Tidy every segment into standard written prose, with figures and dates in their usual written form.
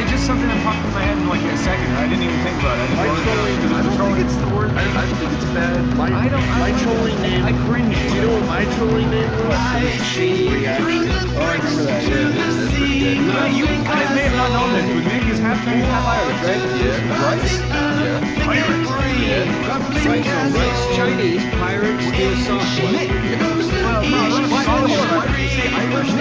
it's just something that popped in my head in like a second. I didn't even think about it. My trolling, I don't think it's the word. I think it's bad. My trolling name. I cringe. Do you know what my trolling name was? Chain Reaction. Oh, I remember that. Yeah, that's pretty good. You guys may have not known this, but Nick is half Chinese, half Irish, right? Yeah. Rice? Yeah. Pirates. Yeah. Right, so rice, Chinese, pirates, steal software. Well, no, Irish, I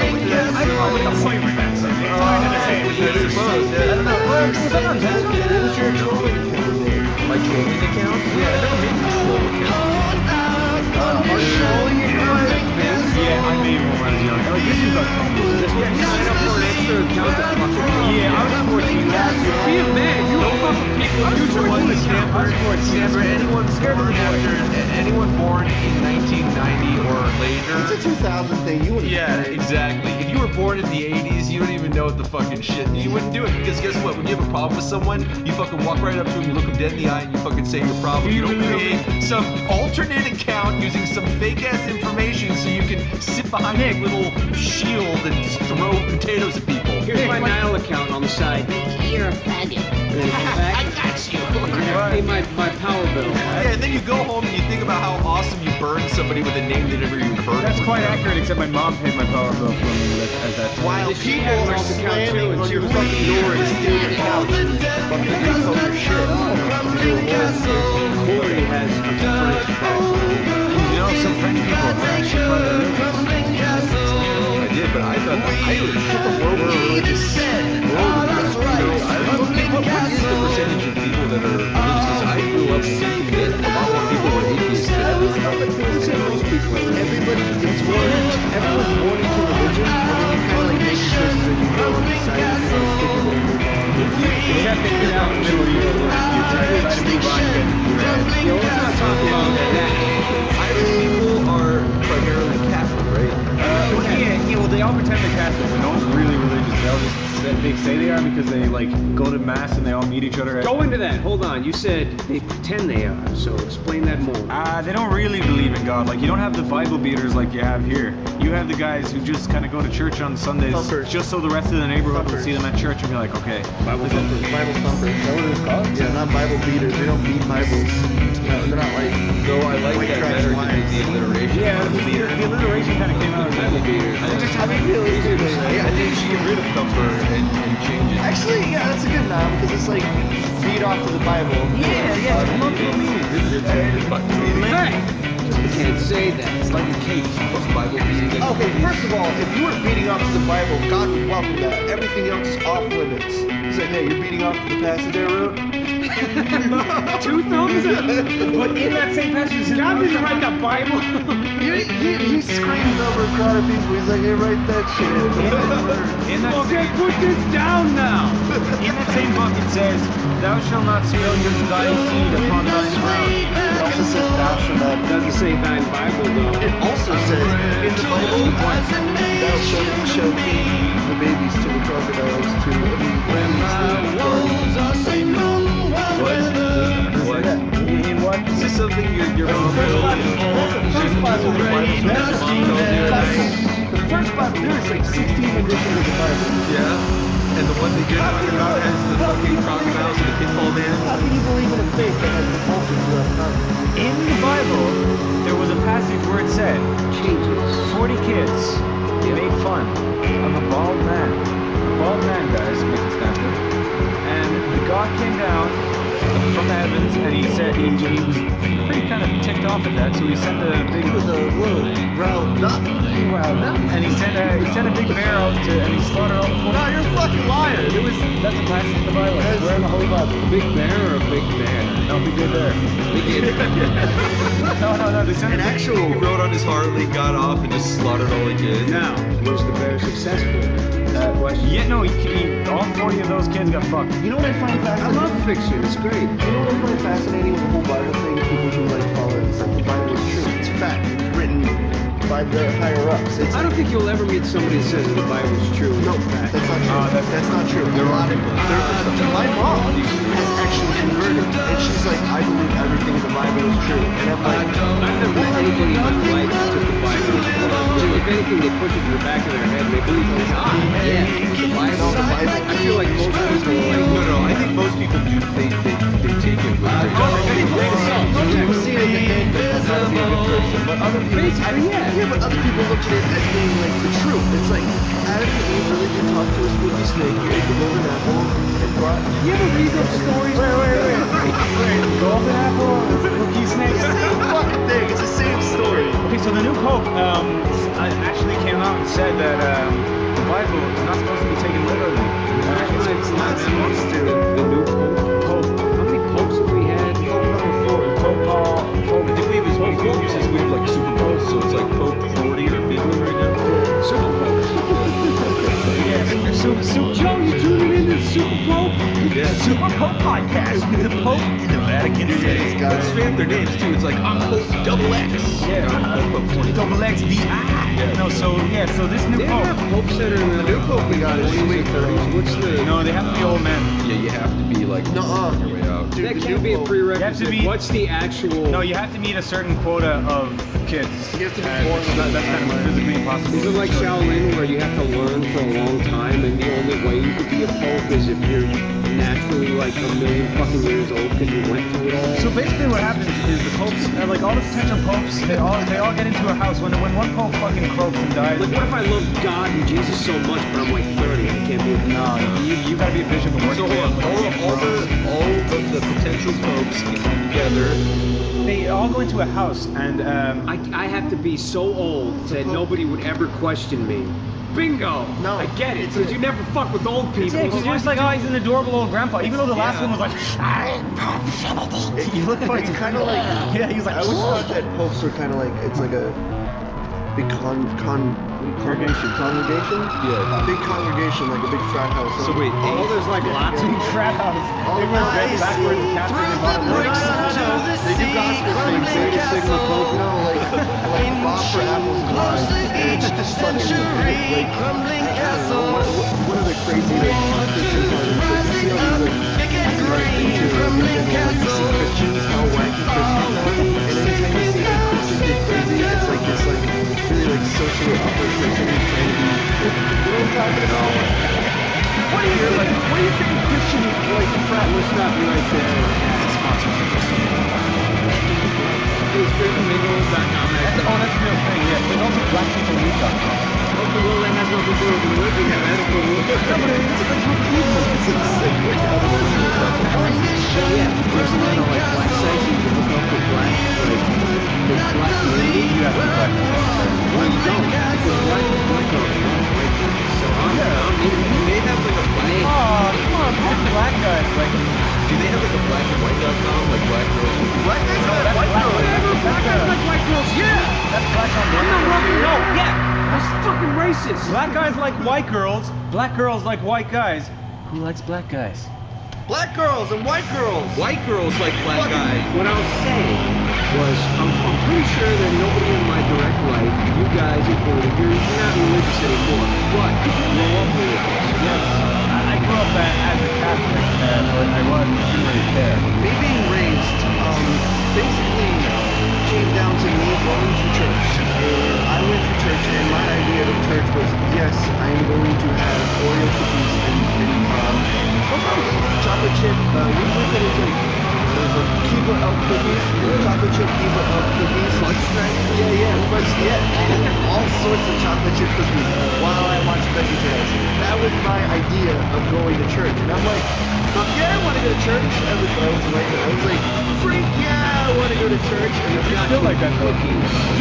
don't know what the flavor that's. It's kind of the same. I suppose, yeah. I don't know. Well, sometimes that's What was your trolling account? My trolling account? Yeah, I never made a troll account. Yeah, I made one when I was young. Like, this is a Sign up for an extra account to fuck with. yeah, I was 14. Be a man, you don't fuck with people. You know what, the Stanford, anyone Scared of the boy. anyone born in 1990 or later. It's a 2000 thing. You wouldn't. Yeah, exactly. If you were born in the 80s, you don't even know what the fucking shit. You wouldn't do it because guess what? When you have a problem with someone, you fucking walk right up to them, you look them dead in the eye, and you fucking say your problem. You don't create some alternate account using some fake ass information so you can sit behind a little shield and just throw potatoes at people. Here's my Nile account on the side. You're a faggot. I got you. Pay my power bill. Yeah, and then you go home and you think about how awesome you burned somebody with a name they never even heard of. That's quite accurate, except my mom paid my power bill for me at that time. While She people has are an alt account too, slamming and on she your was fucking door and steal your couch, fucking repo your shit. Corey has a French background. You know, some French people are actually quite religious. I did, but I thought the Irish were religious. What is the percentage of people that are religious? Because I grew up thinking that a lot more people were atheists than Everybody gets born. Everyone's born into religion, and then you kind of like make choices as you go and decide if you want to stick with it or not. You have to get out in the middle of your life. You try to move on and get Yo, let's not talk about that. Irish people are primarily Catholic, right? Yeah, well, they all pretend they're Catholic, but no one's really religious. They all just they say they are because they like go to mass and they all meet each other. Go into that. Hold on. You said they pretend they are, so explain that more. They don't really believe in God. Like, you don't have the Bible beaters like you have here. You have the guys who just kind of go to church on Sundays Thumpers. just so the rest of the neighborhood will Thumpers. see them at church and be like, okay. Bible thumpers. Bible thumpers. Is that what it's called? Yeah, not Bible beaters. They don't beat Bibles. No, they're not like. Though I like White that trash better wine. than the alliteration. Yeah, the alliteration kind of came out of that. I mean, realistically, I think you should get rid of thumper and change it. actually, yeah, that's a good noun because it's like feed off of the Bible. Yeah, multiple meanings. Hey! You can't say that. It's like a cake. Bible music. Okay, first of all, if you were beating off to the Bible, God would welcome that. Everything else is off limits. He's like, hey, you're beating off to the passage I wrote? Two thumbs up. But in that same passage, God didn't write the Bible. He screams over a crowd of people. He's like, hey, write that shit. in that Okay, put this down now. In that same book, it says, "Thou shalt not steal your thine seed upon thine ground." It also says, thou shalt not. It doesn't say thine Bible though. It also says, in the Bible, thou shalt feed the babies to the crocodiles, to the What? In what? Is this something your mom wrote? First Bible there is like 16 editions of the Bible. Yeah. And the one that you're talking about has the fucking crocodiles and the pinball man. How can you believe in a faith that has the vultures left out? In the Bible, there was a passage where it said, Changes. 40 kids made fun of a bald man. A bald man, guys, Mr. Stanford. And the God came down from the heavens, and he said he was pretty kind of ticked off at that, so he sent a big He was a little riled up. and he sent a big bear out to, and he slaughtered all the 40. No, you're a fucking liar. That's a passage in the Bible. Where in the Holy Bible? Big bear or a big bear? No, big good bear. No, they sent An a big actual. He rode on his Harley, got off, and just slaughtered all the kids. Now, was the bear successful? Question. Yeah, no, all 40 of those kids got fucked. You know what I find I fascinating? love fiction. It's great. You know what I find fascinating with the whole Bible thing? People who like call it, it's like the Bible is true. It's fact. It's written by the higher ups. It's I don't think you'll ever meet somebody that says the Bible's true. no, Fact. that's not true. That's not true. There are my mom has actually converted, and she's like, I believe everything in the Bible is true. And I'm like, I've never met anybody in my life that took the Bible as if anything, they push it to the back of their head and they believe in God. Yeah. The Bible. I feel like most people are like, No, I think most people do. They take it with grace. Some people see it as a handbook on how to be a good person, but other people, but other people look at it as being like the truth. It's like Adam and Eve really did talk to a spooky snake, who ate the golden apple, and brought. you ever read those stories? Wait. Golden apple, cookie snake. It's the same fucking thing. It's the same story. Okay, so the new pope actually came out and said that the Bible is not supposed to be taken literally. It's not supposed to. The new pope. How many popes have we had? Pope number 4. Pope Paul. I think we have like Super Bowl, so it's like Pope 40 or 50 right now. Super Pope. Yeah, Super Joe, you tuning in to the Super Pope? Yeah. Super Pope podcast with the Pope in the Vatican City. Let's stamp their names too. It's like I'm Pope Double X. Yeah. Pope 20. Double X VI. Yeah. No, so this new They pope. have Pope Center in The new pope we got is sweet. 30s. What's the... No, they have to be old men. Yeah, you have to be like Nuh-uh. on your way out. Dude, That the can't new be a pope- prerequisite. be- What's the actual... No, you have to meet a certain quota of kids. You have to be And born with that's that kind of physically impossible. Is it like Shaolin where you have to learn for a long time and the only way you could be a pope is if you're naturally like a million fucking years old because you went through it all? So basically, what happens is the popes, like all the potential popes, they all get into a house. When one pope fucking croaks and dies, Like what if I love God and Jesus so much but I'm like 30 I can't be a no, you gotta be a bishop and work. So hold on, all of the potential popes get together. They all go into a house, and I have to be so old that nobody would ever question me. Bingo! No, I get it, it's because a- you never fuck with old people. yeah, because you're just like, oh, he's an adorable old grandpa. Even though the last one was like, you look like It's kind of like. yeah, he was like, I always thought that popes were kind of like, it's like a big congregation. Yeah. Big congregation, like a big frat house. So wait, Oh, there's like lots of... crap house. Oh, Everyone's bent nice. backwards and captured in bottom No, right. They do gospel things. They just Sigma Pope. No, like Bob for apples and lies. And it's just fucking like, I don't know, what are the crazy like Christian parties? Like you see all these like into you see Christians, how wacky Christians are, and anytime you see a Christian get crazy, it's like this like really like socially awkward person who's trying to be. You know what I'm talking about? What do you think? What do you think a Christian like frat would stop you right there? It's freakingbingo.com. That's a real thing, yeah. There's also blackpeoplemeet.com. Okay, well, that has nothing to do with religion. That has to do with... Yeah, there's a lot of like black sites you can look up with black, like, there's black community. You have to be black. Well, you don't, because black is black girls, not white girls. So I'm they have like a black. Oh, come on, black guys, like, Do they have like a black and white.com, like black girls? Black guys no, got that's white black girls. Black guys like white girls, yeah! that's black on I'm not black. wrong, no, yeah! That's fucking racist! Black guys like white girls, black girls like white guys. Who likes black guys? Black girls and white girls. White girls like black guys. What I was saying was, I'm pretty sure that nobody in my direct life, you guys included, you're not religious anymore, but you grow up religious. Yes. I grew up as a Catholic, but I wasn't really there. Me being raised, basically came down to me going to church. And I went to church, and my idea of church was, yes, I am going to have Oreo cookies and chocolate chip. We look at it like there's a Keebler Elf cookies, chocolate chip Keebler Elf cookies. Fudge Night? Yeah, fudge, yeah. And all sorts of chocolate chip cookies while I watched VeggieTales. That was my idea of going to church. And I'm like, fuck yeah, I want to go to church. I was like, freak yeah, I want to go to church. And then Still like that though.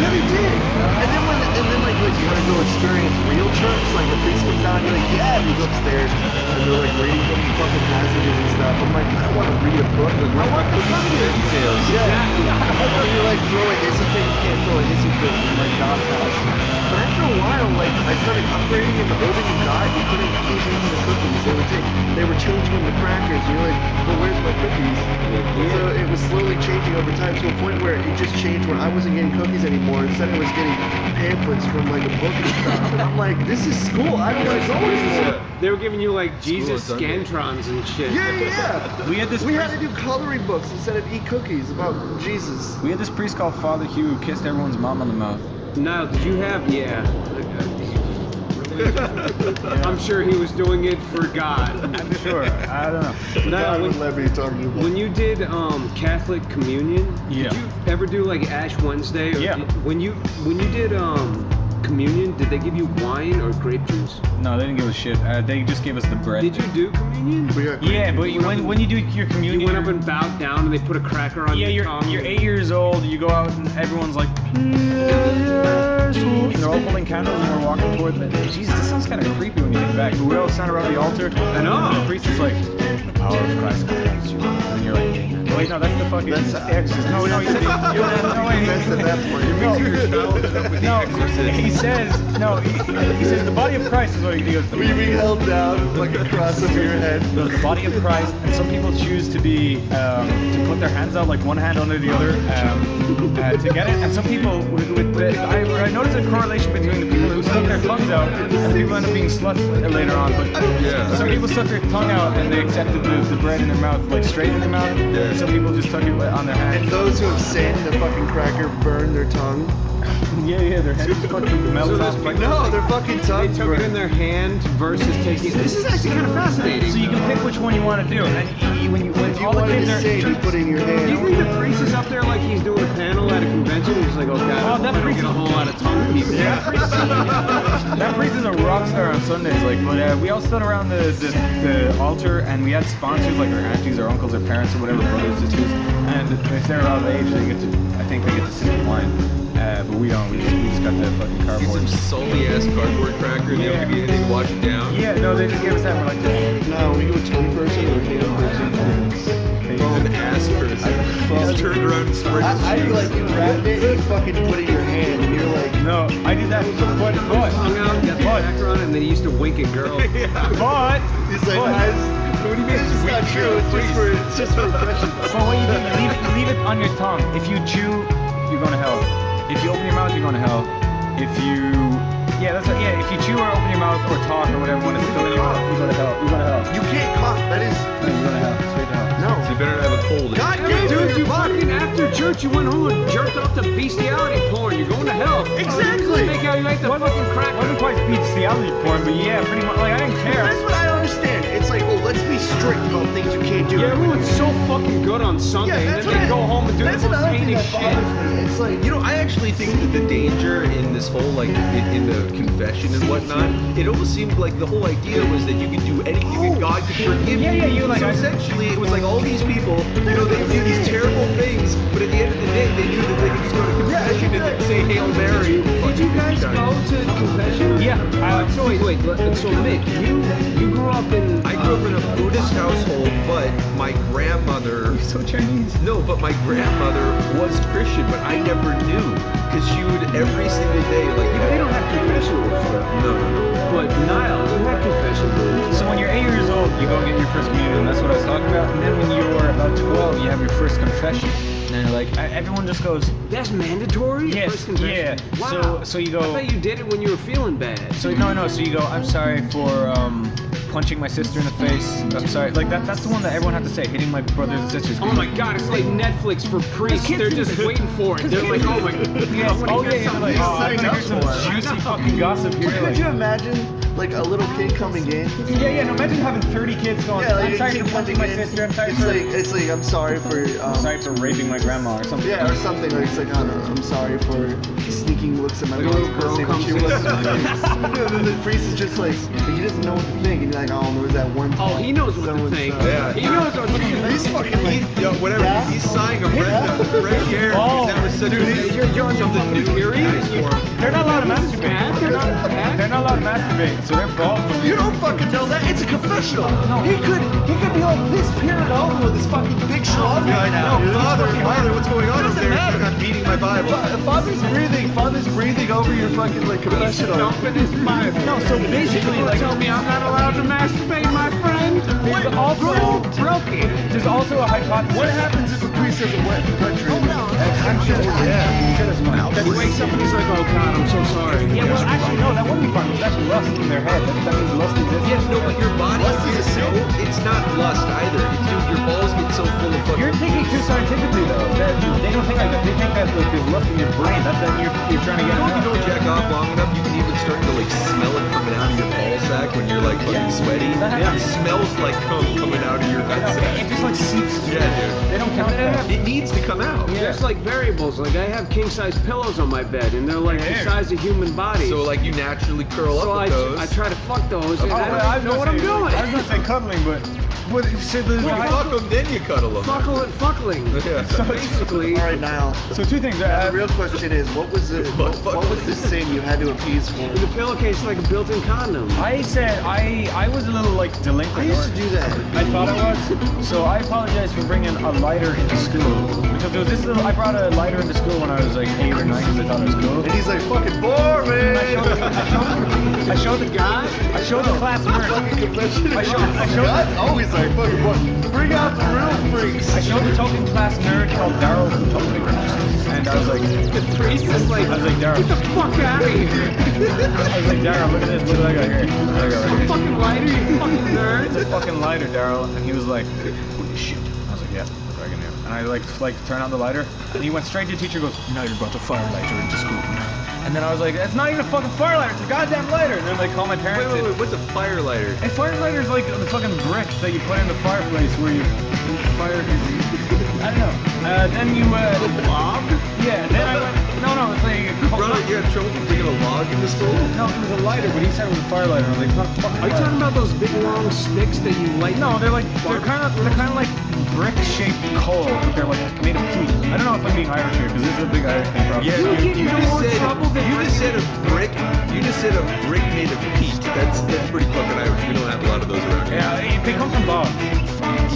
yeah, they did. And then like you want to go experience real church? Like the priest comes down, you're like, yeah, we go upstairs, and they're like reading from fucking passages and stuff. I'm like, I don't want to read a book. I want the cookies. Details. Yeah. Or you like throw a hissy fit, you can't throw a hissy fit in like God's house. But after a while, like I started upgrading in the building of God. You couldn't keep eating the cookies. They were changing them to crackers. And you're like, well, where's my cookies? So it was slowly changing over time to a point where it just changed where I wasn't getting cookies anymore. Instead, I was getting pamphlets from like a book and stuff. And I'm like, this is school. I don't want to go anymore. They were giving you like Jesus School on Sunday. scantrons and shit. Yeah. We had this We had priest, to do coloring books instead of eat cookies about Jesus. we had this priest called Father Hugh who kissed everyone's mom on the mouth. Niall, did you have? Yeah. I'm sure he was doing it for God. I'm sure. I don't know. Niall, God would let me talking about. when you did Catholic communion, Yeah. did you ever do like Ash Wednesday? Or Yeah. When you did communion, did they give you wine or grape juice? No, they didn't give a shit. They just gave us the bread. Did you do communion? We got Yeah, but when you do your communion, You went up and bowed down, and they put a cracker on yeah, your you're tongue. 8 years old. You go out and everyone's like, and they're all holding candles and we're walking toward them. Jesus, this sounds kind of creepy when you think back. But we all stand around the altar. I know. And the priest is like, the power of Christ compels you. And you're like, wait, no, that's the fucking. That's- the exorcist. No, he said. No, wait. That's at that point. You're mixing your childhood up with the No, Exorcist. he says no. He says the body of Christ is what he goes. We being held down like a cross over your head. The body of Christ, and some people choose to be to put their hands out like one hand under the other to get it, and some people I noticed a correlation between the people who stuck their tongues out and the people who end up being sluts later on. But Yeah. some people stuck their tongue out and they accepted the bread in their mouth, like straight in their mouth. Yeah. Some people just took it on their And hand. those who have sinned, the fucking cracker burned their tongue. Yeah, their head just fucking melts So off. those Like, No, their fucking They tongues took it in burned. their hand versus taking. This is actually kind of fascinating. so you can pick which one you want to do, and when If you all the wanted kids to are. sing, you put it in your Do you hand. think the priest is up there like he's doing a panel at a convention? He's like, okay, Oh, I'm that gonna priest get a is- whole lot of tongue people. That priest is a rock star on Sundays. Like, but we all stood around the altar, and we had sponsors like our aunties, our uncles, our parents, or whatever, brothers, sisters. And if they're of age, they get to. I think they get to sip the wine. But we don't. We just got the fucking Get cardboard. some salty ass cardboard cracker and they don't give you anything to wash it down. Yeah, no, they just gave us that. We're like, No, we do a tongue person or a hand person. An ass person. You just turned around and sprayed I feel like you wrapped it, you fucking put it in your hand, and you're like, no, I did that. But Hung out, got the cracker on it, and then he used to wink at girls. he's like, But- guys, what do you mean? It's not true. It's just for impression. So what you do, you leave it on your tongue. If you chew, you're going to hell. If you open your mouth, you're going to hell. If you, if you chew or open your mouth or talk or whatever when it's still in your mouth, you go to hell. You go to hell. You can't cough. That is No, you go to hell. Straight to hell. no. So you better not have a cold. God Hey, damn dude, it, you body. fucking after church, you went home and jerked off to bestiality porn. You're going to hell. Exactly. Make out you like the fucking cracker. Wasn't quite bestiality porn, but yeah, pretty much. Like I didn't care. That's what I don't understand. It's like, oh, let's be strict about things you can't do. Yeah, everyone's so fucking good on Sunday, and that's then they go home and do that's the most another thing heinous that shit. bothers me. It's like, You know, I actually think that the danger in this whole, like, in the confession and whatnot, it almost seemed like the whole idea was that you could do anything and God could forgive Yeah, you. yeah, you like- So essentially, it was like all these people, you know, they do these terrible things, but at the end of the day, they knew that they could just go to confession and then say Hail Mary. Did you guys go to confession? Yeah, So wait, so Mick, you grew up in. I grew up in a Buddhist household, but my grandmother. so Chinese. No, but my grandmother was Christian, but I never knew because she would every single day, like, you They know. don't have confession booth. No. But Niall, you had confession booth. So when you're 8 years old, you go get your first communion. That's what I was talking about. And then when you're about 12, you have your first confession. And you're like, everyone just goes, That's mandatory. Yes, First confession? yeah. Wow. So you I go. thought you did it when you were feeling bad. So no. So you go. I'm sorry for punching my sister in the face. I'm sorry. Like that's the one that everyone had to say. Hitting my brothers and sisters. Oh my God! It's like Netflix for priests. kids They're do just this. waiting for it. They're like, oh my. Yes. I wanna Oh hear yeah. something. Like, oh, I'm gonna hear some Setting up juicy fucking gossip here. could Like, you imagine, like, a little kid coming in? yeah. No, imagine having 30 kids going. Yeah, like, I'm a sorry kid for punching coming my in. sister. I'm sorry It's for. like, I'm sorry for, Sorry for raping my grandma or something. yeah, or something. Like, it's like, oh, no, I'm sorry for sneaking looks at my Like a mom's little girl pussy when comes she in. was. And then the priest is just like, he doesn't know what to think. And you're like, oh, there was that one. Oh, he knows what to so-and-so. think. Yeah. He knows what to think. He's fucking like, Yo, whatever. Yeah. He's sighing a red hair. Oh. That was such You're on something something new. period. They're not allowed to masturbate. They're not bad. They're not allowed to masturbate, so they're bald. you don't fucking know that. It's a confessional. He could be like this period over with this fucking big schlong right now. No, Father, what's going on up Doesn't there? matter. I'm beating my Bible. Father's breathing over your fucking like confessional. Dumping his Bible. No, so basically, You like, tell me I'm not allowed to masturbate, my friend. there's also there's also a hypothesis. What happens if a priest has a wet country? I'm sure. Yeah. That he wakes up and he's like, oh God, I'm so sorry. Yeah, well, actually, no, that wouldn't be fun. It's actually lust in their head. That means lust exists. Yes, no, but your body Lust is a is sin. it's not lust either. It's dude, your balls get so full of fucking. You're thinking too scientifically, though. They don't think like that. They think get like this lust in your brain. That's when you're trying to get. You know, if you enough. don't jack off long enough, you can even start to like smell it coming out of your ball sack when you're like fucking sweaty. Yeah. It smells like cum coming out of your nut It sack. just like seeps. Yeah, dude. They don't count that. It needs to come out. There's like variables. Like I have king size pillows on my bed, and they're like the Yeah. size of human bodies. So like you naturally curl So up with those. I try to fuck those, and Oh, I don't well, I even was know what gonna I'm say- doing. I was gonna say cuddling, but what? So there's When you fuck them, then you cuddle them. Fuckling. Yeah. So basically, All right, Niall. So two things. The real question is, what was the sin you had to appease for? the pillowcase is like a built-in condom. I said I was a little like delinquent. I used to do that. I thought I was. So I apologize for bringing a lighter into school because there was this little. I brought a lighter into school when I was like 8 or 9 because I thought it was cool. And he's like, fucking boring. I showed the guy. I showed the class nerd. Fucking confession. I showed. That's always like, fucking what? Bring out the real freaks. I showed the token class nerd called Daryl from Token, and I was like, The priest is like, I was like, Daryl. get the fuck out of here. I was like, Daryl, look at this. Look what I got here. Look what I got right here. Fucking lighter, you fucking nerd. It's a fucking lighter, Daryl. And he was like, holy shit. I was like, yeah, that's what I can do. And I like turn on the lighter, and he went straight to the teacher and goes, now you're about to fire lighter into school. And then I was like, it's not even a fucking fire lighter, it's a goddamn lighter. And then like call my parents. Wait, what's a fire lighter? A fire lighter is like the fucking brick that you put in the fireplace where you fire. I don't know. Then you Bob? yeah. Then I went. No, it's like. Brother, you had trouble bringing a log into school? No, it was a lighter, but he said it was a fire lighter. I was like, it's not a fucking Are you lighter. talking about those big long sticks that you light? No, they're kind of like brick-shaped coal, but they're like made of peat. I don't know if I'm being Irish here because this is a big Irish thing. Probably. Yeah, You get you into just more said trouble than you just said a brick. You just said a brick made of peat. That's pretty fucking Irish. We don't have a lot of those around here. Yeah, they come from bogs.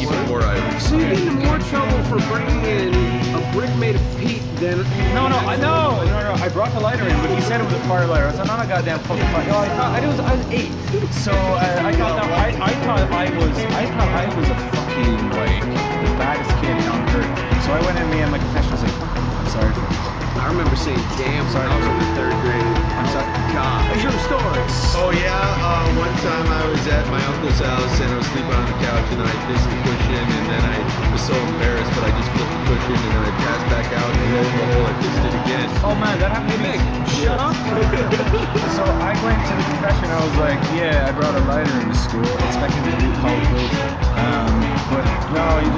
Even more Irish. So you get into more trouble for bringing in a brick made of peat than... No, I brought the lighter in, but he said it was a fire lighter. I said, not a goddamn fucking fire. No, I was 8, so I thought I was a fucking like the baddest kid on earth. So I went in me and my confession was like, I'm sorry for this. I remember saying damn when I was in the 3rd grade. I'm sorry. God. True story. Oh yeah, one time I was at my uncle's house and I was sleeping on the couch and then I pissed the cushion and then I was so embarrassed but I just flipped the cushion and then I passed back out and lo and behold I pissed it again. Oh man, that happened to me. Shut up. So I went to the confession. I was like, yeah, I brought a lighter into school, expecting to do college. But no, he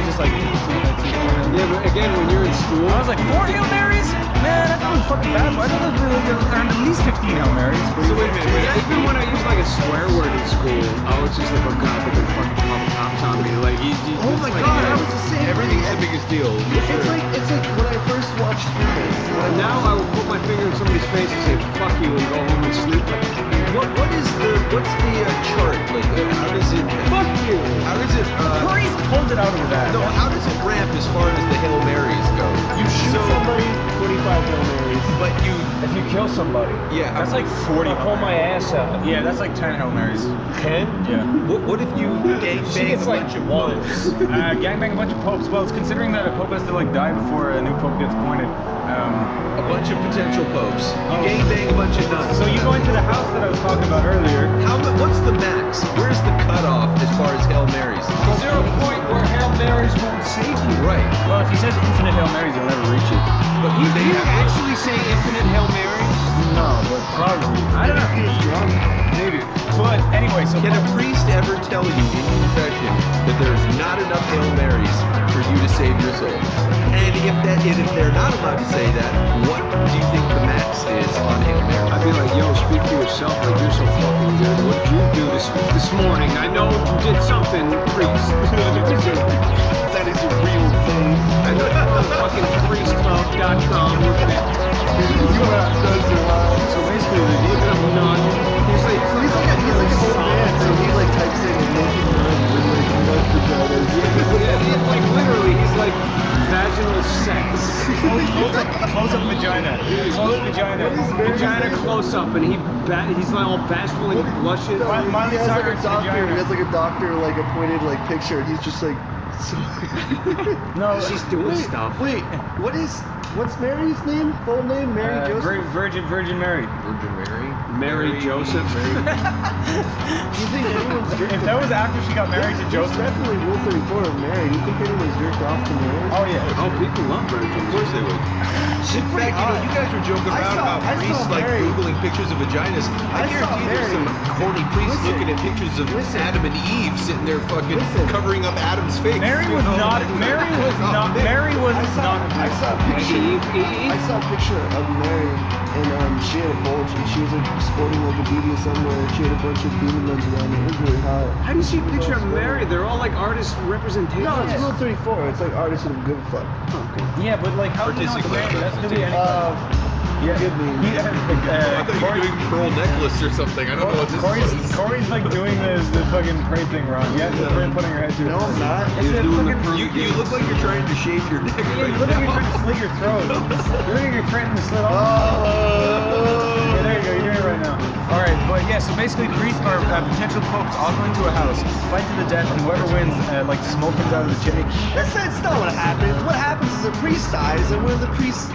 just like. Yeah, but again, when you're in school... I was like, 4 Hail Marys? Man, that's not fucking bad. Why don't those really earn at least 15 Hail Marys? So wait a minute. Even when I used like a swear word in school, I was just like, oh god, they're gonna fucking call the cops on me. Like, Oh my god, I was the same. Everything's the biggest deal. It's like when I first watched Humans. And now I will put my finger in somebody's face and say, fuck you, and go home and sleep. What's the chart? Like how does it? Fuck you! How does it? Priest pulled it out of his ass. No, how does it ramp as far as the Hail Marys go? You shoot somebody, 25 Hail Marys. But you, If you kill somebody, yeah. that's like 40. I'll pull my ass out. Yeah, that's like 10 Hail Marys. 10? Yeah. What if you gangbang a gets, like, bunch of popes? Gangbang a bunch of popes. Well, it's considering that a pope has to like die before a new pope gets appointed. A bunch of potential popes. You gangbang a bunch of nuns. So you go into the house that I was talking about earlier. What's the max? Where's the cutoff as far as Hail Marys? Is there a point where Hail Marys won't save you? Right. Well, if he says infinite Hail Marys, you'll never reach it. But Do they you have actually say infinite Hail Marys? No, but probably. I don't know. Maybe. But anyway, so Can a priest ever tell you in confession that there's not enough Hail Marys for you to save your soul? And if they're not allowed to say that, what do you think the max is on Hail Mary? I'd be like, yo, speak for yourself, like you're so fucking good. What did you do this morning? I know you did something, priest. That is a real thing. I know fucking priestlove.com looking at so basically, looking up nun. He's like He's like an old man, so he like types in naked nuns with like nut vaginas. yeah, like literally, he's like vaginal sex. close up vagina. Close vagina. Vagina close up, and he's like all bashful and he blushes. Miley He has like a Cyrus doctor. vagina. He has like a doctor like appointed like picture, and he's just like No, She's doing stuff. Wait, what's Mary's name? Full name? Mary Joseph? Virgin Mary. Virgin Mary. Mary Joseph. Do you think anyone's jerked If that was after she got married to There's Joseph. definitely Rule 34 of Mary. You think anyone's jerked off to Mary? Oh yeah. Oh, people love virgins. Of course they would. In fact, you guys were joking I around saw- about I priests saw like Mary. Googling pictures of vaginas. I I saw guarantee there's some Mary. horny priests Listen. looking at pictures of Listen. Adam and Eve sitting there fucking Listen. covering up Adam's face. Mary you was know? not. Mary was not. Mary was not. I saw a picture. Eve. I saw a picture of Mary, and she had a bulge, and she was like sporting like a BDSM wear. She had a bunch of demon nuns around her. It was really hot. How do you see a It was picture all of Mary? sweaty. They're all like artist representation. No, it's Rule 34. It's like artists that don't give a fuck. Okay. Yeah, but like, how do you know it's Mary? That's to be any. Yeah. Forgive me. He, I thought you were doing pearl necklace or something. I don't know what this was. Corey's like doing the fucking pray thing wrong. Yeah, just putting your head to it. No, I'm not. It's a doing the fucking- You look like you're trying to shave your neck Yeah, right you look like you're now. trying to slit your throat. You look like you're trying to slit off. Yeah, there you go. You're doing it right now. All right, but yeah. So basically, priests or potential popes all go into a house, fight to the death, and whoever wins, like smoke comes out of the chimney. That's not what happens. What happens is a priest dies, and one of the priests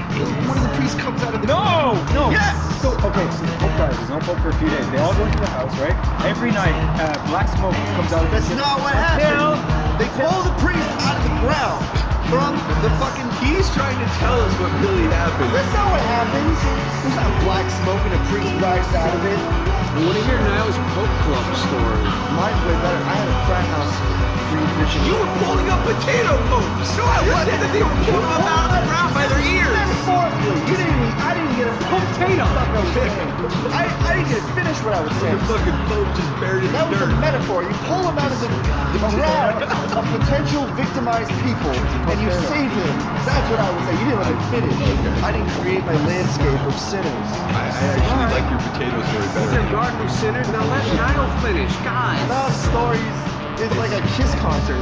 comes out of the. No. Yes! So okay, so the pope dies. There's no pope for a few days. They all go into the house, right? Every night, black smoke comes out of the That's chimney. not what happened. They pull the priest out of the ground from the fucking. He's trying to tell us what really happened. That's not what happens. There's not black smoke and a priest rises out of it. I want to hear Niall's Pope Club story. Mine's way better. I had a frat house pre-mission. You were pulling up potato popes. No, I wasn't. That they were pulling them out of the ground by their ears. Metaphorically. I didn't get a Potato. I didn't get to finish what I was saying. The fucking pope just buried in That the was a dirt. metaphor. You pull them out of the ground of potential victimized people and you save them. That's what I was saying. You didn't let me finish. I didn't create my landscape of sinners. I actually like your potato story He's better. a garden of sinners. Now let Niall finish, guys. Love stories is like a Kiss concert.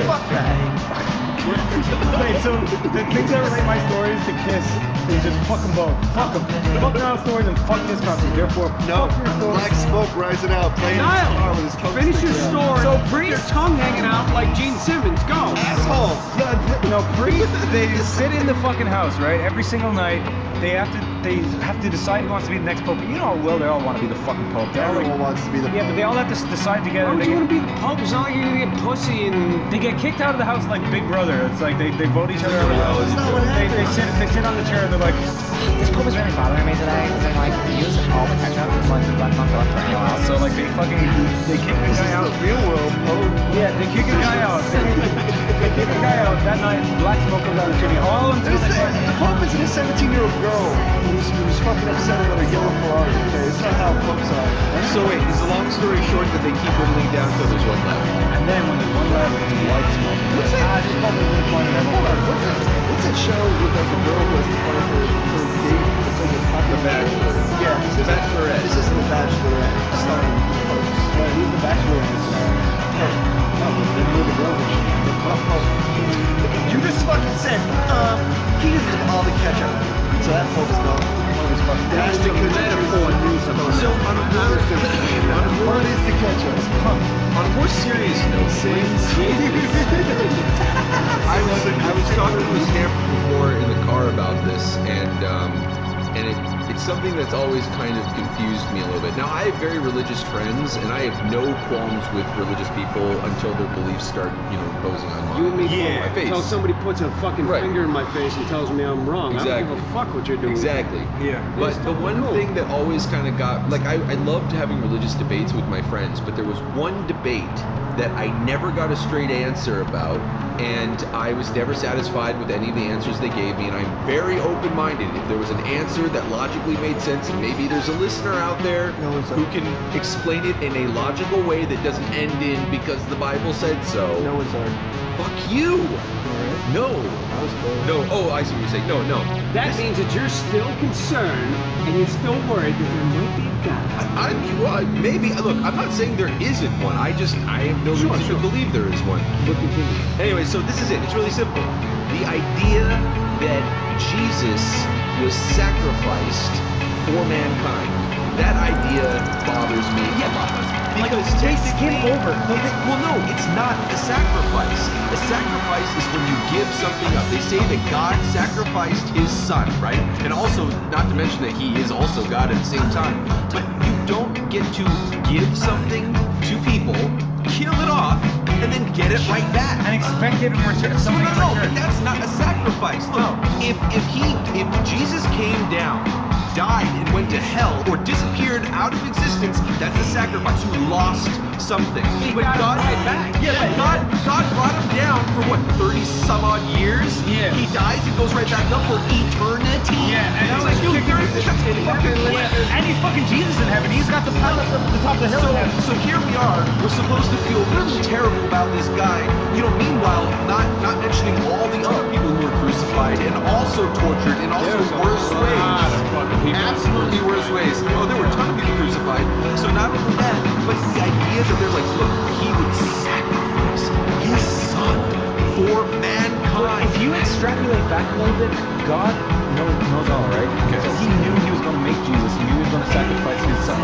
Fuck that. Okay, so the things that relate my stories to Kiss is just fuck them both. Fuck them. Fuck Niall stories and fuck Kiss concerts. Therefore, No, fuck your stories. black smoke rising out, playing his guitar with his Niall, tongue finish your sticking out. story. So Bring your tongue hanging out like Gene Simmons. Go. Asshole. No, priests, they sit in the fucking house, right? Every single night, they have to decide who wants to be the next pope. You know how well they all want to be the fucking pope. They're all Everyone like, wants to be the yeah, but they all have to decide together. Why would They you get, want to be the Pope? It's not like you're gonna get pussy and. they get kicked out of the house like Big Brother. It's like they vote each other out of the house. That's not what They happened. sit on the chair and they're like, This poop is really bothering me today because I like use all the ketchup and like the black not for anyone else. so like they kick the guy out. Real world, Pope. Yeah, they kick a guy out. They kick a guy out that night. Black smoke comes out of the chimney. All until they find. The Pope isn't a 17-year-old girl who's fucking upset about her yellow Ferrari, okay? It's not how Popes are. So wait, is the long story short that they keep whittling down until there's one left? And then when there's one left, it's white smoke. What's that? This pope is really fun. Hold on, what's that show with like a girl who has to find her date? It's like a The Bachelor. Yeah, The Bachelorette. This isn't The Bachelorette. Starring Popes. Who's the bachelor in this? You just fucking said, he doesn't have all the ketchup. So that Pope's gone. That's the metaphor. So on a more What is the ketchup? on a more serious note, I was talking to Stanford before in the car about this, and it's something that's always kind of confused me a little bit. Now, I have very religious friends, and I have no qualms with religious people until their beliefs start, imposing on You and me my both. face. Until somebody puts a fucking Right. finger in my face and tells me I'm wrong. I don't Exactly. give a fuck what you're doing. Exactly. Yeah. But the one thing that always kind of got, like, I loved having religious debates with my friends, but there was one debate that I never got a straight answer about, and I was never satisfied with any of the answers they gave me, and I'm very open-minded. If there was an answer that logically made sense, and maybe there's a listener out there No, it's who not. can explain it in a logical way that doesn't end in because the Bible said so. Noah's Ark. Fuck you! Alright. No! That was cool. No, oh, I see what you're saying. No. That means that you're still concerned and you're still worried that there might be a God. Maybe. Look, I'm not saying there isn't one. I have no reason to believe there is one. But continue. Anyway, so this is it. It's really simple. The idea that Jesus was sacrificed for mankind, that idea bothers me a lot. Because they skim technically, over. well, no, it's not a sacrifice. A sacrifice is when you give something up. They say that God sacrificed his son, right? And also, not to mention that he is also God at the same time. But you don't get to give something to people, kill it off, and then get it right back. And expect it in return. So Something no, in but return. that's not a sacrifice. Look, if Jesus came down, died and went to hell or disappeared out of existence, that's a sacrifice. You lost something. But God, yeah, but God brought him down for what, 30 some odd years? Yeah. He dies and goes right back up for eternity. Yeah, and it's like, dude, and he's fucking Jesus in heaven. He's got the power at the top of the hill in heaven. So here we are. We're supposed to feel really terrible about this guy. Meanwhile, not mentioning all the other people who were crucified and also tortured in also worse ways. Absolutely worse ways. Oh, there were a ton of people crucified. So not only that, but the idea that they're like, look, he would sacrifice his son for mankind. If you extrapolate back a little bit, God knows all, right? Okay. So he knew he was going to make Jesus. He knew he was going to sacrifice his son.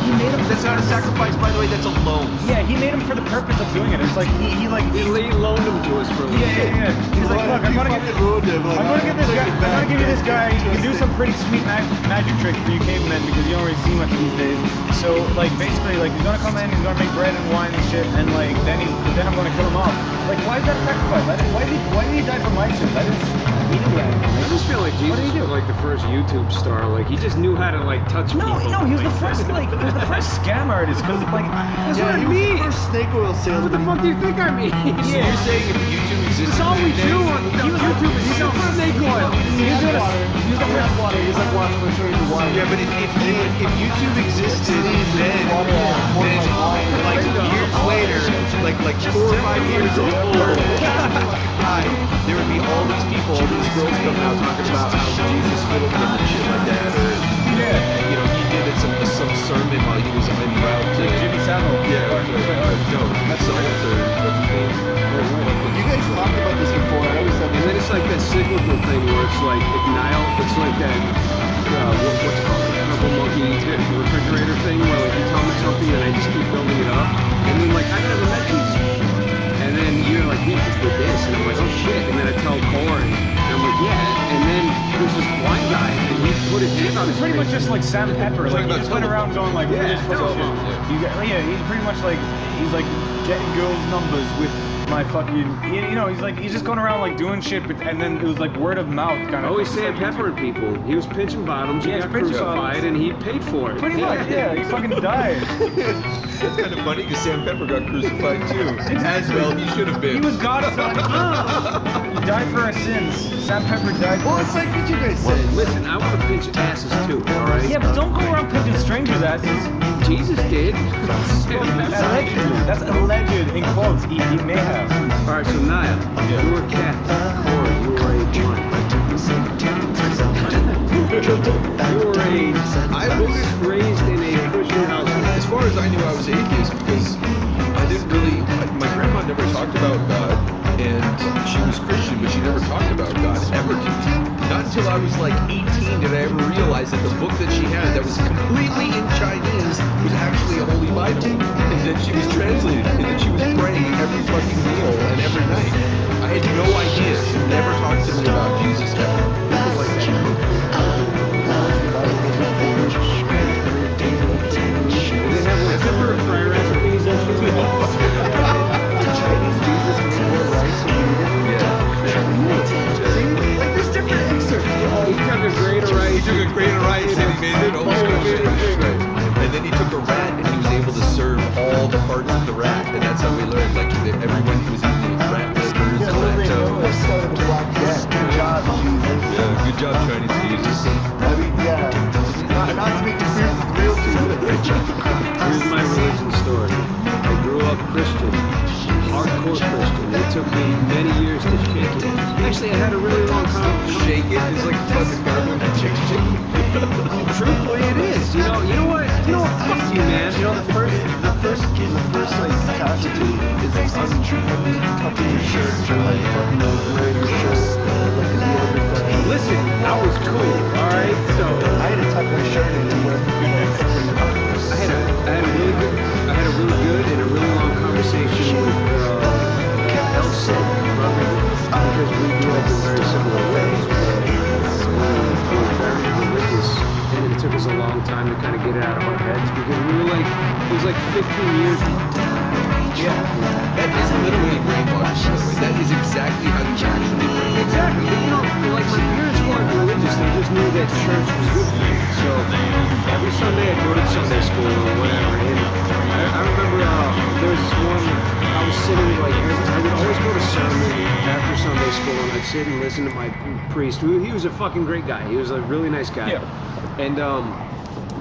He made him. That's not a sacrifice, by the way. That's a loan. Yeah, he made him for the purpose of doing it. It's like he loaned him to us for a little bit. Yeah. He's like, look, I'm gonna give this guy. I'm gonna give you this guy. You can do some pretty sweet magic tricks for you cavemen because you don't really see much these days. So like basically like he's gonna come in, he's gonna make bread and wine and shit, and like then I'm gonna kill him off. Like why is that a sacrifice? Why did he die for my sins? He knew that. I just feel like Jesus was like the first YouTube star. Like he just knew how to like touch people. No, he was the first scam artist. Because like that's what I mean. He was the first snake oil salesman. What the fuck do you think I mean? So you're saying if YouTube existed? That's all we do on YouTube is sell snake oil. He's the first water. He's like water. I'm sure he's water. Yeah, but if YouTube existed, then like years later, like 4 or 5 years before, there would be all these people, all these girls coming out talking about how Jesus filmed them and shit like that, or he did some sermon while he was en route to Jimmy Savile. that's the altar. You guys talked about this before. I always said And then it's like that cyclical thing where it's like if Nile, it's like that what's it called, the purple monkey refrigerator thing where like you tell me something and I just keep building it up, and then like I never met Jesus. And then you're like, yeah, just did this. And I'm like, oh shit. And then I tell Corey, and I'm like, yeah. And then there's this blind guy, and he put his hand on his Pretty face. much just like Sam Pepper. Like he just went around going like, Yeah, telephone. he's pretty much like he's like getting girls' numbers with my fucking. He's just going around like doing shit, and then it was like word of mouth kind of. Always Sam Peppering people. He was pinching bottoms. He got crucified, and he paid for it. Pretty much, yeah. He fucking died. That's kind of funny because Sam Pepper got crucified too. As well, he should have been. He was God's son. He died for our sins. Sam Pepper died for well, our it's sins. like what you guys said. Listen, I want to pinch asses too, alright? Yeah, but don't go around pinching strangers' asses. Jesus did. Allegedly. That's alleged in quotes. He may have. Alright, so Naya, you were Catholic. Corey, you were a blind. You were I was raised in a Christian household. As far as I knew, I was atheist because I didn't really. My grandma never talked about God, and she was Christian, but she never talked about God ever to me. Not until I was like 18 did I ever realize that the book that she had that was completely in Chinese was actually a holy Bible, and that she was translated, and that she was praying every fucking meal and every night. I had no idea. She never talked to me about Jesus ever. They have like pepper fry recipes and shit. Chinese Jesus made more rice than we did. See? Like there's different excerpts. He took a grate of rice. He took a grain of rice and he made it old school shit. Right. And then he took a rat and he was able to serve all the parts of the rat, and that's how we learned. Like everyone was eating rat livers and rat Started with Black Death. Good job, Jesus. Yeah, good job, Chinese Jesus. I mean, yeah. Not to be confused with real Jesus. Here's my religion story. I grew up Christian, hardcore Christian. It took me many years to shake it. Actually, I had a really long time. Shake it is like fucking gargling and shake. Truthfully, it is. You know what? Fuck you, man. The first like constitute is untouching your shirt or like fucking wearing your shirt like a little bit. Listen, I was cool, alright? So, I had to tuck my shirt in and wear I had had a really good and a really long conversation with Elsie Rodriguez because we grew up in very similar ways. We were very religious, and it took us a long time to kind of get it out of our heads because we were like, it was like 15 years. Yeah. That is literally brainwashing, by the way. That is exactly how you actually brainwash. Exactly. But, you know, like my parents weren't religious. They just knew that church was good for me. So every Sunday I'd go to Sunday school or whatever. And I remember there was this one, I was sitting like, I would always go to sermon after Sunday school and I'd sit and listen to my priest. He was a fucking great guy. He was a really nice guy. Yeah. And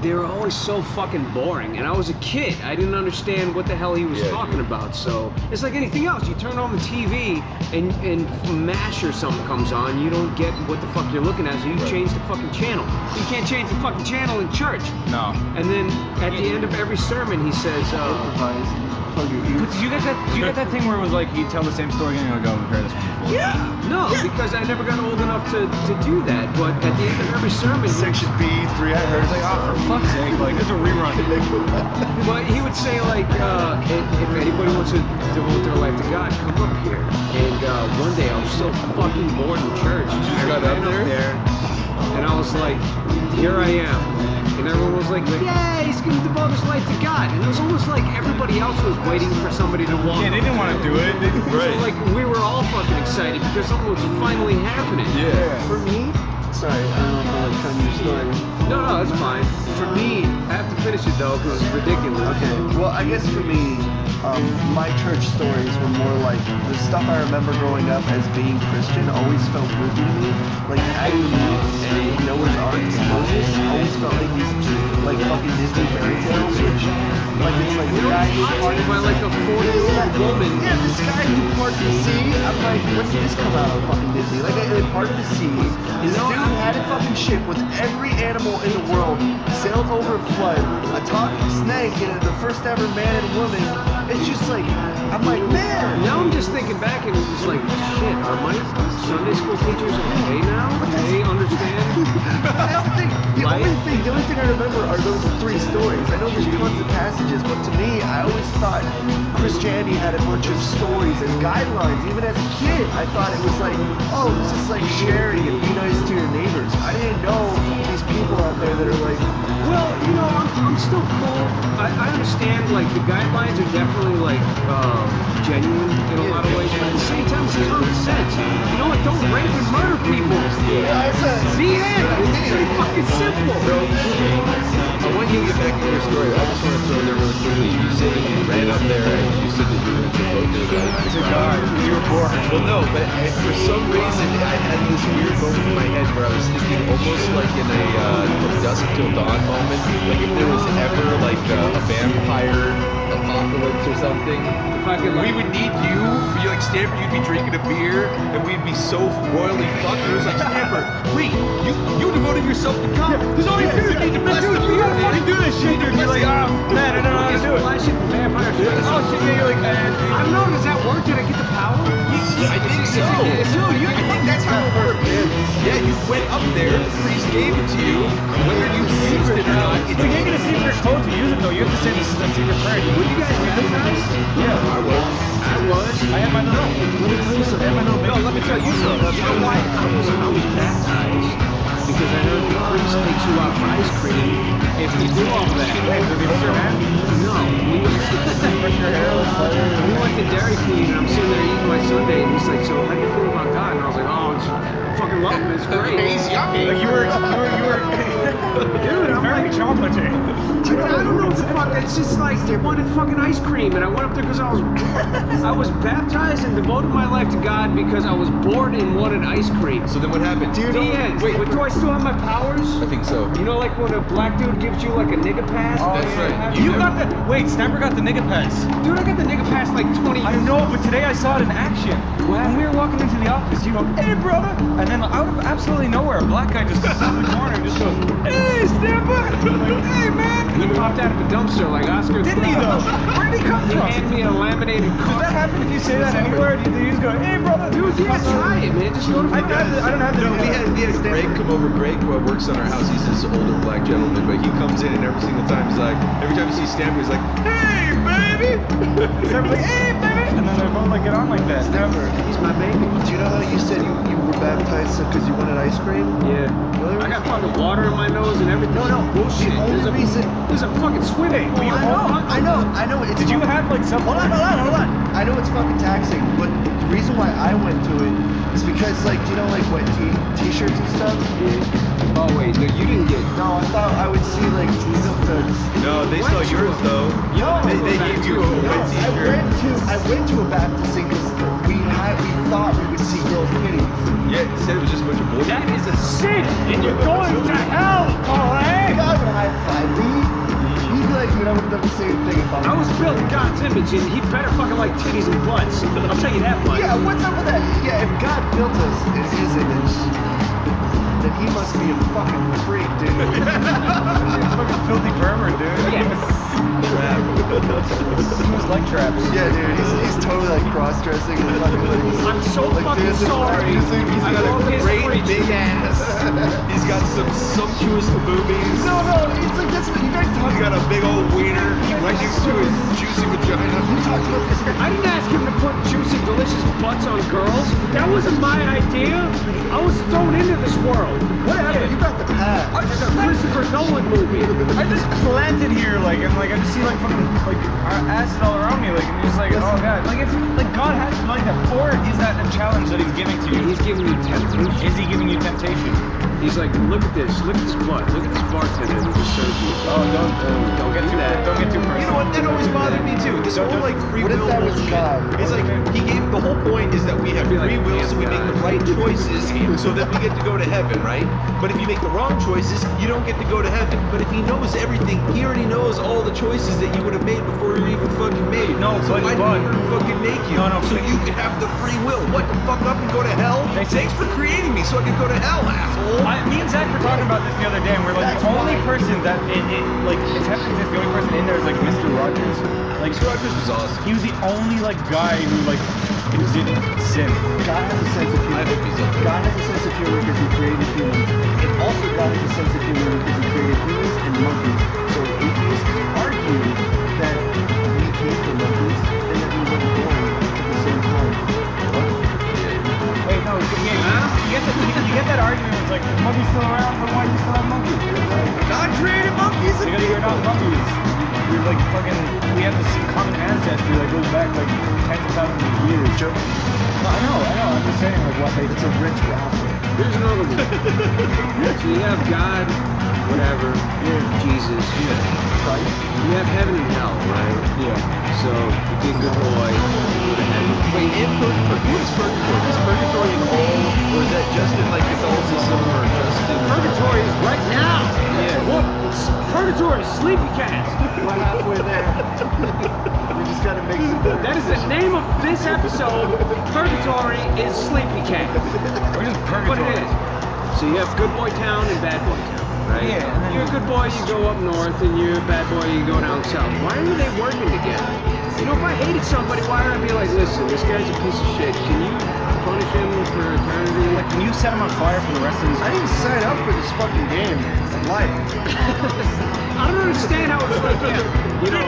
they were always so fucking boring. And I was a kid. I didn't understand what the hell he was talking about. So it's like anything else. You turn on the TV and MASH or something comes on. You don't get what the fuck you're looking at. So you change the fucking channel. You can't change the fucking channel in church. No. And then at the end of every sermon, he says, But did you get that thing where it was like he'd tell the same story again and go, we've heard this one before? yeah. No, because I never got old enough to do that. But at the end of every sermon, Section B, 3 hours. It's like, oh, for fuck's sake, like, this is a rerun. but he would say like, if anybody wants to devote their life to God, come up here. And one day I was so fucking bored in church. I got ran up there? and I was like, here I am. And everyone was like, yeah, he's gonna devote his life to God. And it was almost like everybody else was waiting for somebody to walk. Yeah, they didn't want to do it. So like we were all fucking excited because something was finally happening. Yeah. For me, sorry, I don't know if I'm trying your story. No, that's fine. For me, I have to finish it though because it's ridiculous. Okay, well, I guess for me, my church stories were more like the stuff I remember growing up as being Christian always felt good to me. Like Adam and Noah's Ark and Moses always felt like these like fucking Disney fairy tales, which like it's like the guy who parted by like a 40-year-old woman. Yeah, this guy who parted the sea. I'm like, when did this come out of fucking Disney? Like they parted the sea. This dude had a fucking ship with every animal in the world, sailed over a flood, a talking snake, and the first ever man and woman. It's just like, I'm like, man. Now I'm just thinking back and it's like, shit, are my Sunday school teachers okay now? They understand? That's the thing. The only thing I remember are those 3 stories. I know there's tons of passages, but to me, I always thought Christianity had a bunch of stories and guidelines. Even as a kid, I thought it was like, oh, it's just like sharing and be nice to your neighbors. I didn't know these people out there that are like, Well, you know, I'm still cool. I understand, like, the guidelines are definitely, like, genuine in a lot of ways, but at the same time, it's common sense. You know what? Don't rape and murder people. yeah, it's The end. It's pretty fucking simple. I want you to get back to your story. I just want to throw in there really quickly. You said that you ran up there and you said that you were devoted to God. You were bored. Well, no, but for some reason I had this weird moment in my head where I was thinking almost like in a From Dusk Till Dawn moment, like if there was ever like a vampire apocalypse or something, we would need you. You like Stamper, you'd be drinking a beer, and we'd be so royally fucked. It was like Stamper, wait, you devoted yourself to God. There's only a few you need to bless the beer. gotta fucking do this shit, dude. You're like, oh, man, I don't know how to do it. Flashing vampires. Oh, shit, yeah, you're like, I don't know, does that work? Did I get the power? I think so. Dude, I think that's how it worked, man. Yeah, you went up there, the priest gave it to you, whether you used it or not. If you can't get a secret code to use it, though, you have to say this is a secret prayer. Were you guys baptized? Yeah, I was. I had my note. Let me tell you something. I had my note. No, let me tell you something. You know why I was baptized? Because I heard the priest takes you out for ice cream if you do all that. Hey, did you miss your hand? No, we went to Dairy Queen and I'm sitting there eating my sundae and he's like, so how do you feel about God? And I was like, oh, I fucking love him, it's great. He's yummy. Like, you were Dude, I'm very like, chocolatey. I don't know what the fuck, it's just like, they wanted fucking ice cream and I went up there because I was baptized and devoted my life to God because I was bored and wanted ice cream. So then what happened? The end. Wait, But do I still have my powers? I think so. You know, like when a black dude gives you like a nigga pass? That's right. You got the... Wait, Snapper got the nigga pass. Dude, I got the nigga pass like 20 years I know, but today I saw it in action. conversation. When we were walking into the office, you go, "Hey, brother," and then out of absolutely nowhere, a black guy just comes in the corner and just goes, "Hey, Snapper!" I'm like, "Hey, man!" He popped out of a dumpster like Oscar. Didn't he though? Where did he come He from? handed me a laminated Does card. that happen if you say that anywhere? Do you just go, "Hey, brother"? Dude, yeah, try it, man. Just go to I don't have to No, do we that. had Greg come over. Greg works on our house. He's this older black gentleman, but he comes in and every single time he's like, every time he sees Stamper, he's like, "Hey, baby!" They're like, "Hey, baby!" And then they both like get on like that. Snapper, He's my baby. do you know how you said you were baptized because you wanted ice cream? Yeah. Really? I got fucking water in my nose and everything. No, Bullshit. the only reason. There's a fucking swimming pool. I know. It's Did you have like some? Hold on. I know it's fucking taxing, but the reason why I went to it is because, like, do you know, like, wet t-shirts and stuff? Yeah. Oh wait, no, you didn't get. No, I thought I would see, like, No, they saw yours though. No, They gave you a no, white t-shirt. I went to a baptism because we thought we would see girls' titties. Yeah, he said it was just a bunch of bullshit. That is a sin, and you're going to hell, Hey, alright? God would high five me. He'd be like, I would have done the same thing if I was built in God's image, and he better fucking like titties and butts. I'll tell you that much. Yeah, what's up with that? Yeah, if God built us in his image, then he must be a fucking freak, dude. Fucking filthy pervert, dude. Trap. He was like traps. Yeah, dude, he's totally like cross-dressing and fucking like. I'm so like fucking dancing, sorry. practicing. He's He's got All a his great freaks. big ass. He's got some sumptuous boobies. No, it's like that's what you guys talk He's got a big old wiener right next to his juicy vagina. You talked about this. I didn't ask him to put juicy, delicious butts on girls. That wasn't my idea. I was thrown into this world. Whatever, you got the pass. It's a Christopher Nolan movie. I just planted here, like, and like I just see like fucking like acid all around me, like, and you're just like, oh god, like if like God has to like that, or is that a challenge that He's giving to you? He's giving you temptation. Is He giving you temptation? He's like, look at this butt, look at this bartender that just served you. Oh, don't get too that. don't get too personal. You know what? That always bothered me too. This whole like free What if will that was bullshit. God? It's like he gave the whole point is that we have feel like free will, damn so we make God. the right choices, so that we get to go to heaven, right? But if you make the wrong choices, you don't get to go to heaven. But if he knows everything, he already knows all the choices that you would have made before you even fucking made. No, so but- why but- did he fucking make you? No, so you can have the free will. What, to fuck up and go to hell? Thanks for creating me so I can go to hell, asshole. Me and Zach were talking about this the other day, and we're like, That's the only why- person that like it's happened to the only person in there is like Mr. Rogers. Like Mr. Rogers was awesome. He was the only like guy who like didn't sin. God has a sense of humor. I hope he's up there. God has a sense of humor because he created humans. And also God has a sense of humor because he created humans and monkeys. So atheists can argue that we came from monkeys and that we were born at the same time. What? Wait, no, you get that argument. It's like the monkey's still around, but why do you still have monkeys? God created monkeys and Because you're not monkeys. You're like fucking. We have this common ancestry that goes back like tens of thousands of years. No, I know. I'm just saying like what they. It's a rich raffle. Here's another one. So you have God, whatever, Jesus, Christ. you have heaven and hell, right? Yeah. So you be a good boy, you go to heaven. Wait, in purgatory, what is purgatory? Is purgatory in all, or is that just in like Catholicism, or just in Purgatory is right now. Yeah. What? Purgatory is sleepy cast. We're halfway there. We just gotta make some better That is the name of this episode. Purgatory is sleepy cast. Or just What purgatory. it is. So you have good boy town and bad boy town, right? Yeah, and then- You're a good boy, you go up north, and you're a bad boy, you go down south. Why are they working together? You know, if I hated somebody, why would I be like, listen, this guy's a piece of shit. Can you punish him for eternity? Like, can you set him on fire for the rest of his I didn't sign up for this fucking game of life. I don't understand how it's like, yeah, you know.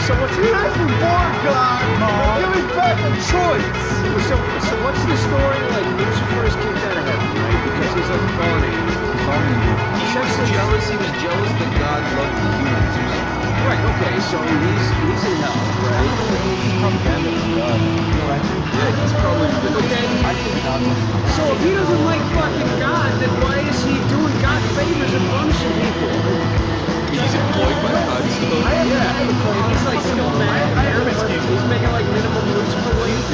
So what's the God, give me back the choice. so what's the story? Like Lucifer is kicked out of heaven, right? Because he's like a fallen angel. He was jealous. He was jealous that God loved the humans or something. Right. Okay. So he's in hell, right? propaganda from God. Yeah, he's probably Okay. So if he doesn't like fucking God, then why is he doing God favors and punishing people? he's employed by God still. Yeah. He's like still mad. He's making like minimum Lucifer wage.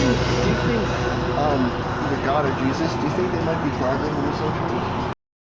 The God of Jesus, do you think they might be flagging homosexuals?